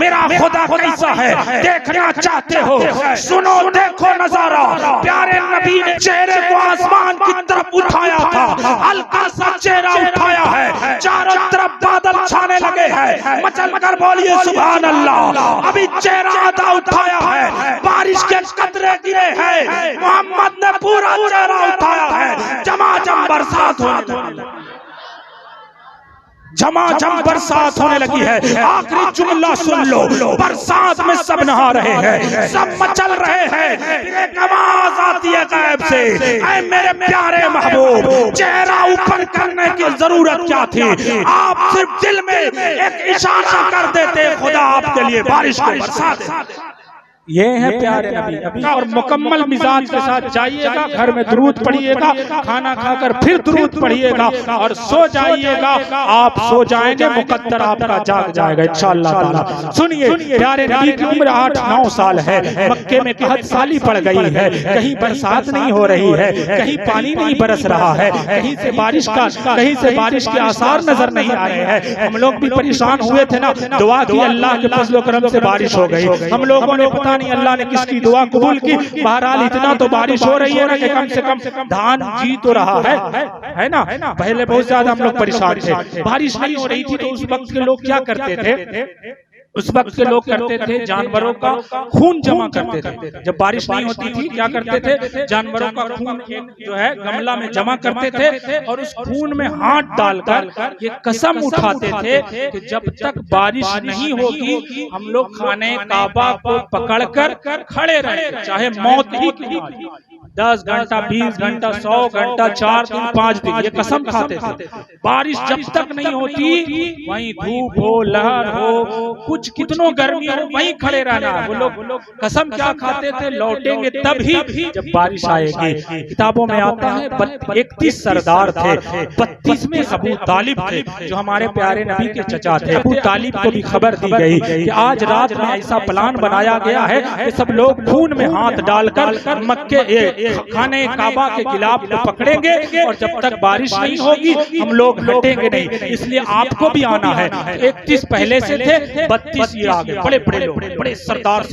मेरा खुदा कैसा है देखना चाहते हो, सुनो देखो नजारा। प्यारे नबी ने चेहरे को आसमान की तरफ उठाया था, हल्का सा चेहरा उठाया है, चारों तरफ बादल छाने लगे हैं, मचल कर बोलिए सुभान अल्लाह। अभी चेहरा आधा उठाया है, बारिश के कतरे गिरे हैं, मोहम्मद ने पूरा चेहरा उठाया है, झमाझम बरसात होने लगी, झमाझम बरसात होने लगी है। आखिरी जुमला सुन लो, बरसात में सब नहा रहे हैं, सब मचल रहे हैं, फिर एक आवाज आती है गैब से, ऐ मेरे प्यारे महबूब, चेहरा ऊपर करने की जरूरत क्या थी, आप सिर्फ दिल में एक इशारा कर देते, खुदा आपके लिए बारिश को बरसा दे। ये है प्यारे नबी। और मुकम्मल मिजाज के साथ जाइएगा, घर में दुरूद पढ़िएगा, खाना खाकर फिर दुरूद पढ़िएगा और सो जाइएगा। आप सो जाएंगे, मुकद्दर आपका जाग जाएगा इंशाअल्लाह ताला। सुनिए, प्यारे नबी की उम्र 8-9 साल है, मक्के में कहत साली पड़ गई है, कहीं बरसात नहीं हो रही है, कहीं पानी नहीं बरस रहा है, कहीं से बारिश के आसार नजर नहीं आ रहे हैं। हम लोग भी परेशान हुए थे ना, दुआ की अल्लाह के फजल करम से बारिश हो गई। हम लोगों ने पता नहीं अल्लाह ने किसकी दुआ कबूल की, बहरहाल इतना तो बारिश हो रही है ना कि कम से कम धान जी तो रहा है ना। पहले बहुत ज्यादा हम लोग परेशान थे, बारिश नहीं हो रही थी, तो उस वक्त के लोग क्या करते थे, उस वक्त के लोग करते थे जानवरों का खून जमा करते थे। जब बारिश नहीं होती थी क्या करते थे, जानवरों का खून जो है गमला में जमा करते थे और उस खून में हाथ डालकर ये कसम उठाते थे कि जब तक बारिश नहीं होगी हम लोग खाने काबा को पकड़कर खड़े रहेंगे, चाहे मौत ही क्यों आए। 10 घंटा 20 घंटा 100 घंटा 4 दिन 5 दिन ये कसम खाते थे। बारिश जब तक नहीं होती, वहीं धूप हो लहर हो कुछ कितनों गर्मी हो, वहीं खड़े रहना। वो लोग कसम क्या खाते थे, लौटेंगे तब ही जब बारिश आएगी। किताबों में आता है 31 सरदार थे, 32वें अबू तालिब थे जो हमारे प्यारे नबी के चचा थे। अबू तालिब को भी खबर दी गई कि आज रात में ऐसा प्लान बनाया गया है कि सब लोग खून में हाथ डालकर मक्के खाने काबा के खिलाफ को पकड़ेंगे और जब तक बारिश नहीं होगी हम लोग हटेंगे नहीं। इसलिए आपको भी आना है। 31 पहले से थे, 32 ये आ गए, बड़े बड़े लोग, बड़े सरदार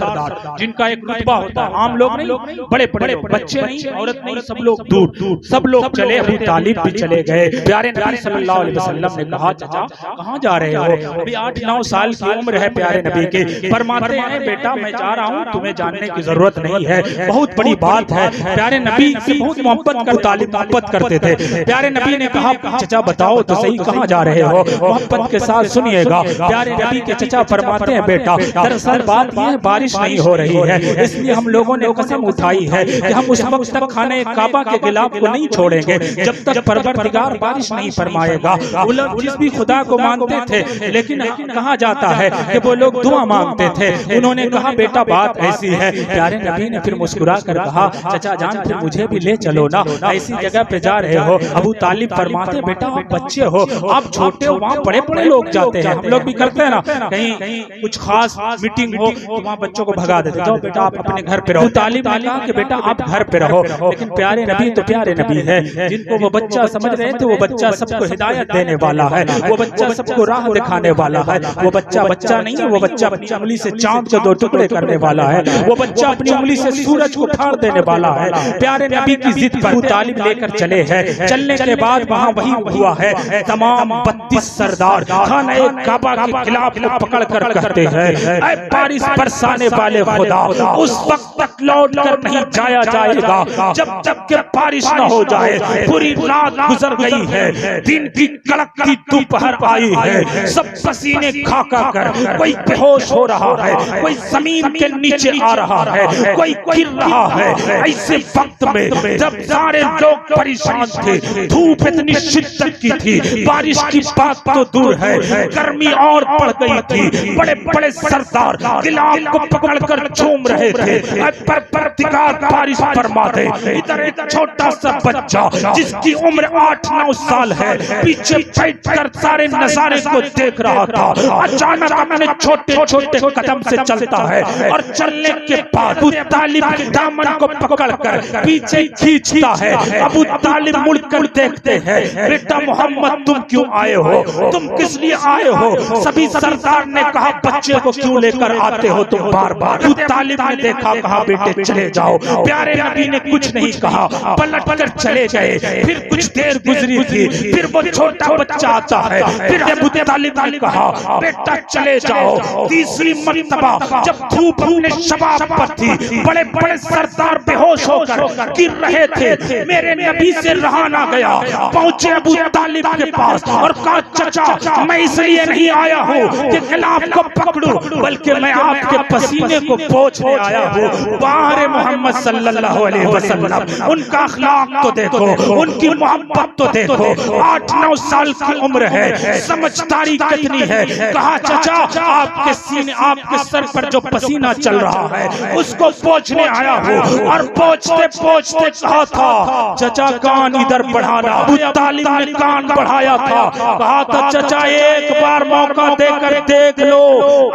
जिनका एक रुतबा होता है। आम लोग नहीं, बड़े बड़े बच्चे नहीं, औरत नहीं, सब लोग दूर, सब लोग चले। अबू तालिब भी चले गए। प्यारे नबी सल्लल्लाहु अलैहि वसल्लम ने कहा, चाचा कहाँ जा रहे हो? अभी 8-9 साल की उम्र है प्यारे नबी की। फरमाते हैं, बेटा मैं जा रहा हूँ, तुम्हें जानने की जरूरत नहीं है, बहुत बड़ी बात है। प्यारे नबी से बहुत मोहब्बत करते थे। प्यारे नबी ने कहा, चचा बताओ तो सही कहाँ जा रहे हो? मोहब्बत के साथ सुनिएगा। प्यारे नबी के चचा फरमाते हैं, बेटा दरअसल बात यह है बारिश नहीं हो रही है, इसलिए हम लोगों ने कसम उठाई है कि हम उस वक्त तक खाने काबा के खिलाफ को नहीं छोड़ेंगे जब तक परवरदिगार बारिश नहीं फरमाएगा। वो लोग जिस भी खुदा को मानते थे, लेकिन कहा जाता है कि वो लोग दुआ मांगते थे। उन्होंने कहा, बेटा बात ऐसी है। प्यारे नबी ने फिर मुस्कुरा कर कहा, चचा जान फिर मुझे भी ले चलो ना, ऐसी जगह पे जा रहे हो। अबू तालिब फरमाते, बेटा आप बच्चे हो, आप छोटे हो, वहाँ बड़े बड़े लोग जाते हैं, हम लोग भी करते हैं ना, कहीं कुछ खास मीटिंग हो तो वहाँ बच्चों को भगा देते, तो बेटा आप अपने घर पे रहो। अबू तालिब ने कहा कि बेटा आप घर पे रहो, लेकिन प्यारे नबी तो प्यारे नबी है, जिनको वो बच्चा समझ रहे थे, वो बच्चा सबको हिदायत देने वाला है, वो बच्चा सबको राह दिखाने वाला है। वो बच्चा नहीं है, वो बच्चा अपनी उंगली से चांद को 2 टुकड़े करने वाला है, वो बच्चा अपनी उंगली से सूरज को फाड़ देने वाला है। प्यारे नबी की जिद पर अबू तालिब लेकर चले हैं। चलने के बाद वहाँ वही हुआ है, तमाम 32 सरदार खाने काबा के खिलाफ पकड़ कर कहते हैं, ऐ बारिश बरसाने वाले खुदा, उस वक्त तक लौट कर नहीं जाया जाएगा जब तक के बारिश न हो जाए। पूरी रात गुजर गई है, दिन की कड़कती दोपहर आई है, सब पसीने खा कर कोई बेहोश हो रहा है, कोई जमीन के नीचे आ रहा है, कोई गिर रहा है। ऐसे वक्त में जब सारे लोग परेशान थे, धूप इतनी शिद्दत की थी, बारिश की बात तो दूर है, गर्मी और बढ़ गई थी। बड़े बड़े सरदार गिलाफ को पकड़कर झूम रहे थे, परवरदिगार बारिश फरमा दे। इधर एक छोटा सा बच्चा जिसकी उम्र 8-9 साल है, पीछे बैठकर सारे नजारे को देख रहा था। अचानक अपने छोटे छोटे कदम से चलता है और चलने के बाद अबू तालिब के दामन को पकड़कर कर पीछे खींचता है। अबू तालिब मुड़कर देखते हैं, बेटा मोहम्मद तुम क्यों आए हो, तुम किस लिए आए हो? सभी सरदार ने कहा बच्चे को क्यों लेकर आते हो तुम बार बार? अबू तालिब ने देखा, कहा बेटे चले जाओ। प्यारे नबी ने कुछ नहीं कहा, पलट कर चले गए। फिर कुछ देर गुजरी थी, फिर वो छोटा बच्चा आता है, फिर अबू तालिब ने कहा बेटा चले जाओ। तीसरी मर्तबा जब धूप अपने शबाब पर थी, बड़े बड़े सरदार बेहोश होकर गिर रहे थे, मेरे नबी से रहा ना गया। पहुंचे अबू तालिब के पास और कहा चचा मैं इसलिए नहीं आया हूँ कि खिलाफ को पकड़ूं, बल्कि मैं आपके पसीने को पोंछने आया हूँ। बाहर मोहम्मद सल्लल्लाहु अलैहि वसल्लम, उनका अखलाक तो देखो, उनकी मोहब्बत तो देखो। 8-9 साल की उम्र है, समझदारी कितनी है। कहा चचा आपके सीने, आपके सर पर जो पसीना चल रहा है उसको पोंछने आया हूँ। और पोंछते पोंछते कहा था चचा कान इधर बढ़ाना। अबू तालिब ने कान बढ़ाया था, कहा था चचा एक बार मौका देकर देख लो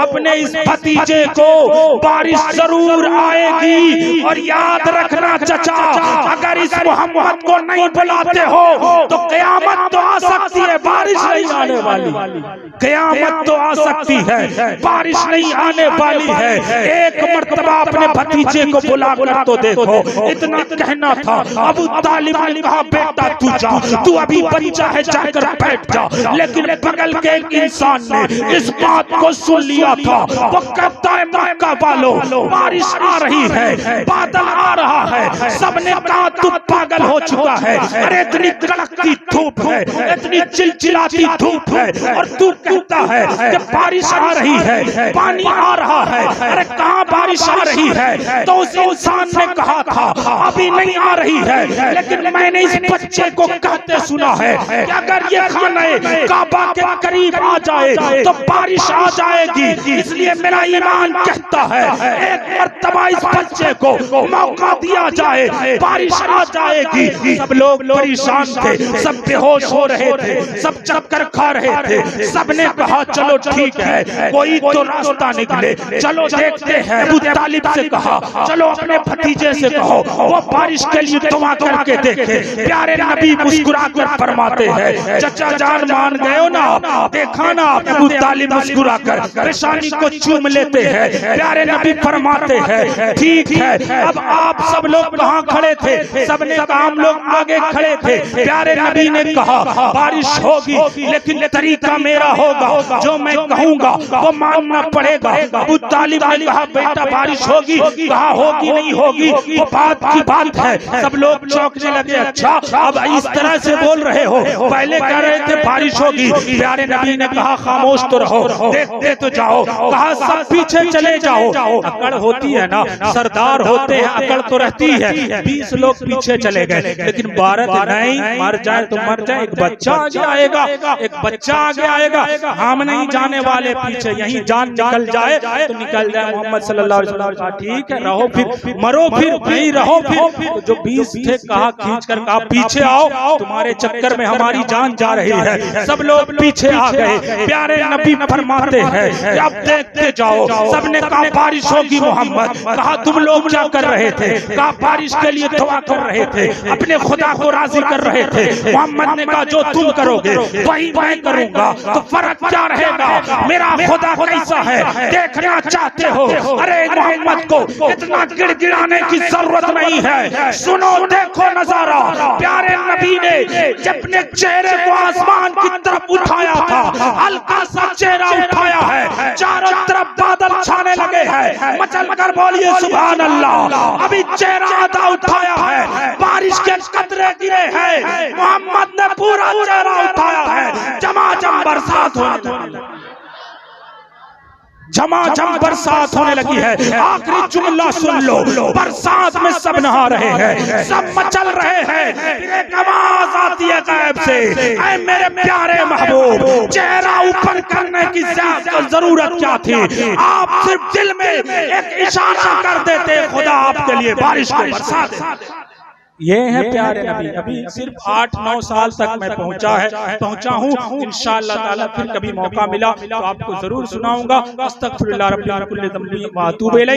अपने इस भतीजे को, बारिश जरूर आएगी। और याद रखना चचा अगर इस मोहम्मद को नहीं बुलाते हो तो क़यामत तो आ सकती है, बारिश नहीं आने वाली। क़यामत तो आ सकती है, बारिश नहीं आने वाली है। एक मर्तबा अपने भतीजे को बुलाकर तो देखो, इतना कहना था। अबू तालिब ने कहा बेटा तू जा, तू अभी बच्चा है, जाकर बैठ जा। लेकिन बगल के एक इंसान ने इस बात को सुन लिया था। वो कहता है मक्का वालों बारिश आ रही है, बादल आ रहा है। सबने कहा तू पागल हो चुका है, अरे इतनी कड़कती धूप है, इतनी चिलचिलाती धूप है, और तू कहता है कि बारिश आ रही है, पानी आ रहा है। अरे कहाँ बारिश आ रही है? तो उस इंसान ने कहा था अभी नहीं आ रही है, लेकिन मैंने इस बच्चे को कहते सुना है कि अगर ये खाने काबा के करीब आ जाए तो बारिश आ जाएगी। इसलिए मेरा ईमान कहता है एक मर्तबा इस बच्चे को मौका दिया जाए, बारिश आ जाएगी। सब लोग परेशान थे, सब बेहोश हो रहे थे, सब चक्कर खा रहे थे। सबने कहा चलो ठीक है, कोई तो रास्ता निकले, चलो देखते हैं। अबू तालिब से कहा चलो अपने भतीजे से कहो वो बारिश के लिए दुआ करके देखे। प्यारे नबी मुस्कुरा कर फरमाते हैं चचा जान मान गए हो ना, देखा ना। अबू तालिब मुस्कुरा कर परेशानी को चूम लेते हैं। प्यारे नबी फरमाते हैं ठीक है। अब आप सब लोग कहाँ खड़े थे? सबने कहा हम लोग आगे खड़े थे। प्यारे नबी ने कहा बारिश होगी, लेकिन तरीका मेरा होगा, जो मैं कहूँगा वो मानना पड़ेगा। अबू तालिब ने कहा बेटा बारिश होगी? कहा होगी नहीं होगी वो बात की बात है। सब लोग चौंकने लगे, अच्छा अब इस तरह से बोल रहे हो, पहले कह रहे थे बारिश होगी। प्यारे नबी ने कहा खामोश तो रहो, देखते तो जाओ। कहा सब पीछे चले जाओ। अकड़ होती है ना, सरदार होते हैं, अकड़ तो रहती है। 20 लोग पीछे चले गए, लेकिन 12 नहीं, मर जाए तो मर जाए, एक बच्चा आगे आएगा, एक बच्चा आगे आएगा, हम नहीं जाने वाले पीछे, यहीं जान निकल जाए तो निकल जाए। मोहम्मद सल्लल्लाहु अलैहि वसल्लम कहा ठीक है रहो, फिर मरो, फिर वहीं रहो। फिर तो जो 20 थे कहा खींच कर कहा पीछे आओ, तुम्हारे चक्कर में हमारी जान जा रही है। सब लोग पीछे आ गए। प्यारे नबी फरमाते हैं अब देखते जाओ। सबने कहा बारिश होगी मोहम्मद। कहा तुम लोग क्या कर रहे थे? कहा बारिश के लिए दुआ कर रहे थे, अपने खुदा को राजी कर रहे थे। मोहम्मद ने कहा जो तुम करोगे वही मैं करूंगा, तो फर्क क्या रहेगा? मेरा खुदा कैसा है देखना चाहते हो? अरे मोहम्मद को इतना गिड़गिड़ाने की जरूरत नहीं है, सुनो देखो नजारा। प्यारे नबी ने जब अपने चेहरे को आसमान की तरफ उठाया था, हल्का सा चेहरा उठाया है, चारों तरफ बादल छाने लगे हैं। मचल कर बोलिए सुभान अल्लाह। अभी चेहरा आधा उठाया है, बारिश के कतरे गिरे हैं। मोहम्मद ने पूरा चेहरा उठाया है, झमाझम बरसात होने लगी, झमाझम बरसात होने लगी है। आखिरी जुमला सुन लो, बरसात में सब नहा रहे हैं, सब मचल रहे हैं। एक आवाज आती है गायब से, ऐ मेरे प्यारे महबूब चेहरा ऊपर करने की जरूरत क्या थी? आप सिर्फ दिल में एक इशारा कर देते, खुदा आपके लिए बारिश को बरसा दे। ये है प्यारे नबी। अभी सिर्फ 8-9 साल तक मैं पहुंचा हूँ। इंशाअल्लाह ताला फिर कभी मौका मिला तो आपको जरूर सुनाऊंगा। अस्तगफिरुल्लाह रब्बी मिन कुल्ली ज़ंबी व अतूबु इलैह।